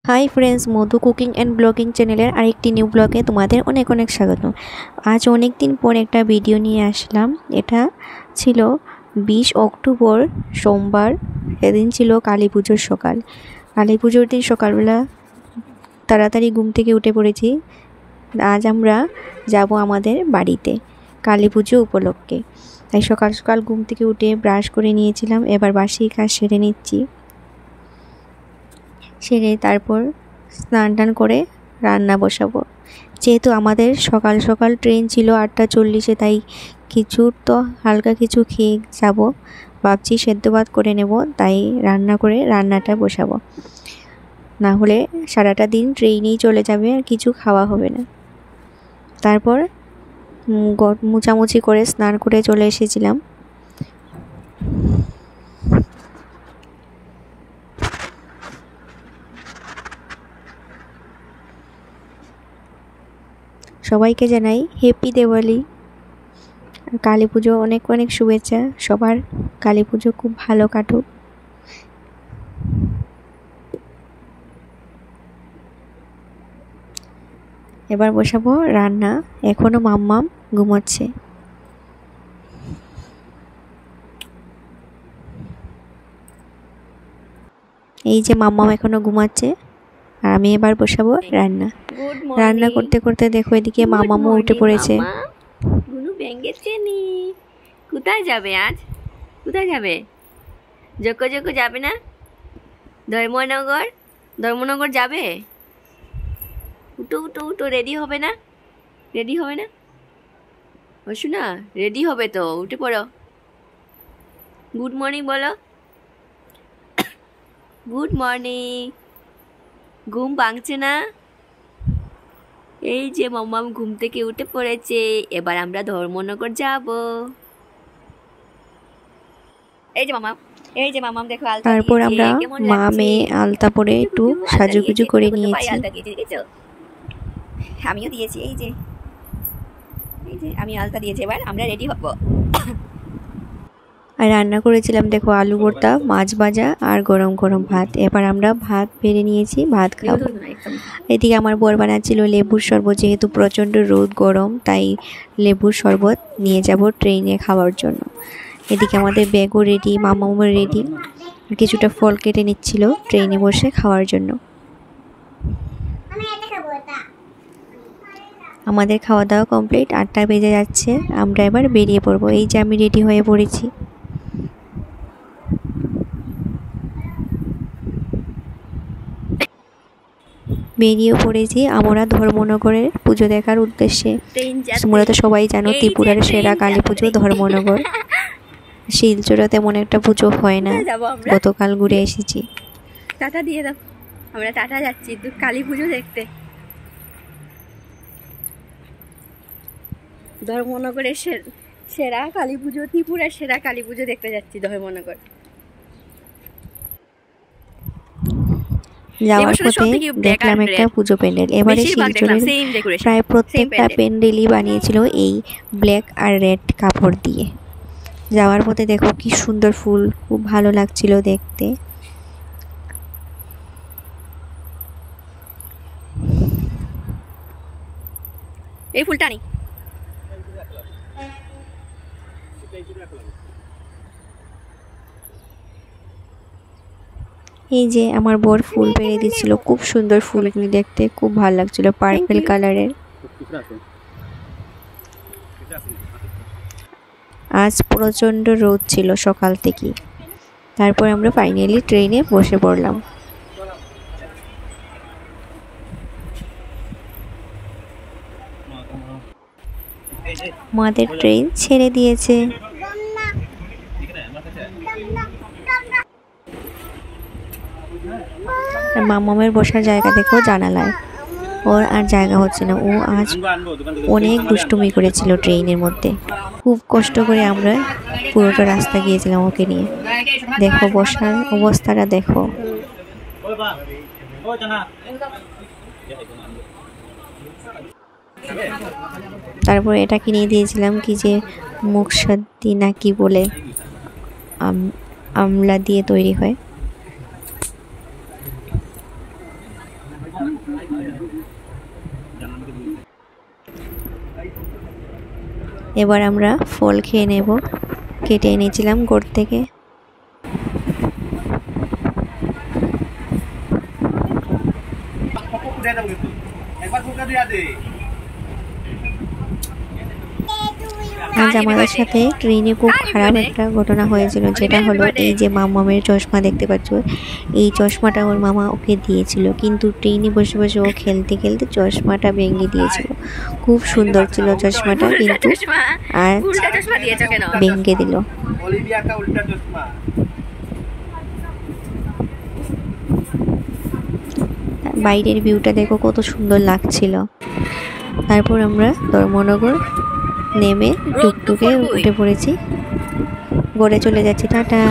Hi friends, Madhu cooking and blogging চ্যানেলের আরেকটি new ব্লগে তোমাদের অনেক অনেক স্বাগত। আজ অনেক দিন পর একটা ভিডিও নিয়ে আসলাম। এটা ছিল 20 অক্টোবর সোমবার। এদিন ছিল কালী পুজোর সকাল। কালী পুজোর দিন সকালবেলা তাড়াতাড়ি ঘুম থেকে উঠে পড়েছি। আজ আমরা যাব আমাদের বাড়িতে কালী পুজো উপলক্ষে। তাই সকাল সকাল ঘুম থেকে উঠে ব্রাশ করে নিয়েছিলাম। এবার বাসি কাজ সেরে নিচ্ছি। সেরে তারপর স্নান টান করে রান্না বসাবো। যেহেতু আমাদের সকাল সকাল ট্রেন ছিল 8:40-এ, তাই কিছু তো হালকা কিছু খেয়ে যাব। ভাবছি সেদ্ধ ভাত করে নেব, তাই রান্না করে রান্নাটা বসাবো। না হলে সারাটা দিন ট্রেনেই চলে যাবে আর কিছু খাওয়া হবে না। তারপর মুছামুছি করে স্নান করে চলে এসেছিলাম। সবাইকে জানাই হ্যাপি দিওয়ালি। কালী পুজো অনেক অনেক শুভেচ্ছা। সবার কালী পুজো খুব ভালো কাটুক। এবার বসাবো রান্না। এখনো মাম্মাম ঘুমোচ্ছে। এই যে মাম্মাম এখনো ঘুমাচ্ছে, আর আমি এবার বসাবো রান্না। রান্না করতে করতে দেখো এদিকে মামামও উঠে পড়েছে। কোথায় যাবে আজ? কোথায় যাবে? জোকো জোকো যাবে না? ধর্মনগর যাবে? উঠো উঠো উঠো, রেডি হবে না? রেডি হবে না? বসু না, রেডি হবে তো, উঠে পড়ো। গুড মর্নিং বলো। Good morning. ঘুম ভাঙছে না? এই যে মাম্মাম ঘুম থেকে উঠে পড়েছে। এবার আমরা ধর্মনগর যাব। এই যে মামাম দেখো আলতা। তারপর আমরা মা মেয়ে আলতা পরে একটু সাজুগুজু করে নিয়েছি। আমিও দিয়েছি। এই যে আমি আলতা দিয়েছি। এবার আমরা রেডি হব। আর রান্না করেছিলাম দেখো আলু ভর্তা, মাছ ভাজা আর গরম গরম ভাত। এবার আমরা ভাত বেড়ে নিয়েছি, ভাত খাবো। এদিকে আমার বর বানাচ্ছিল লেবুর শরবত। যেহেতু প্রচণ্ড রোদ গরম, তাই লেবুর শরবত নিয়ে যাব ট্রেনে খাওয়ার জন্য। এদিকে আমাদের ব্যাগও রেডি, মামাও রেডি। কিছুটা ফল কেটে নিচ্ছিল ট্রেনে বসে খাওয়ার জন্য। আমাদের খাওয়া দাওয়া কমপ্লিট। 8টা বেজে যাচ্ছে। আমরা এবার বেরিয়ে পড়বো। এই যে আমি রেডি হয়ে পড়েছি। বেরিয়ে পড়েছি আমরা ধর্মনগরের পুজো দেখার উদ্দেশ্যে। তোমরা তো সবাই জানো ত্রিপুরার সেরা কালী পুজো ধর্মনগর। শিলচরে তেমন একটা পুজো হয় না। গতকাল ঘুরে এসেছি। টাটা দিয়ে দাও। আমরা টাটা যাচ্ছি কালী পুজো দেখতে। ধর্মনগরের সেরা কালী পুজো, ত্রিপুরার সেরা কালী পুজো দেখতে যাচ্ছি ধর্মনগর। যাওয়ার পথে দেখলাম একটা পুজো প্যান্ডেল। এবারে শিলচরের প্রায় প্রত্যেকটা প্যান্ডেলই বানিয়েছিল এই ব্ল্যাক আর রেড কাপড় দিয়ে। যাওয়ার পথে দেখো কি সুন্দর ফুল, খুব ভালো লাগছিল দেখতে। এই ফুলটা নেই। এই যে আমার বর ফুল পেড়ে দিচ্ছিল, খুব সুন্দর ফুলগুলি দেখতে, খুব ভালো লাগছিল, পার্পল কালারের। আজ প্রচণ্ড রোদ ছিল সকাল থেকে। তারপর আমরা ফাইনালি ট্রেনে বসে পড়লাম। আমাদের ট্রেন ছেড়ে দিয়েছে। মামামের বসার জায়গা দেখো জানালায়। ওর আর জায়গা হচ্ছে না। ও আজ অনেক দুষ্টুমি করেছিল ট্রেনের মধ্যে। খুব কষ্ট করে আমরা পুরোটা রাস্তা গিয়েছিলাম ওকে নিয়ে। দেখো বসার অবস্থাটা দেখো। তারপর এটা কিনে দিয়েছিলাম, কি যে মুখসাদি না কি বলে, আমলা দিয়ে তৈরি হয়। এবার আমরা ফল খেয়ে নেব, কেটে এনেছিলাম গোড় থেকে। আজ আমাদের সাথে ট্রেনে খুব খারাপ একটা ঘটনা হয়েছিল, যেটা হলো এই যে মামামের চশমা দেখতে পাচ্ছ, এই চশমাটা ওর মামা ওকে দিয়েছিল, কিন্তু ট্রেনে বসে বসে ও খেলতে খেলতে চশমাটা ভেঙে দিয়েছিল। খুব সুন্দর ছিল চশমাটা, কিন্তু আজ ভেঙে দিল। বাইরের ভিউটা দেখো কত সুন্দর লাগছিল। তারপর আমরা ধর্মনগর নেমে টুকটুকে উঠে পড়েছি, গড়ে চলে যাচ্ছি। টাটা।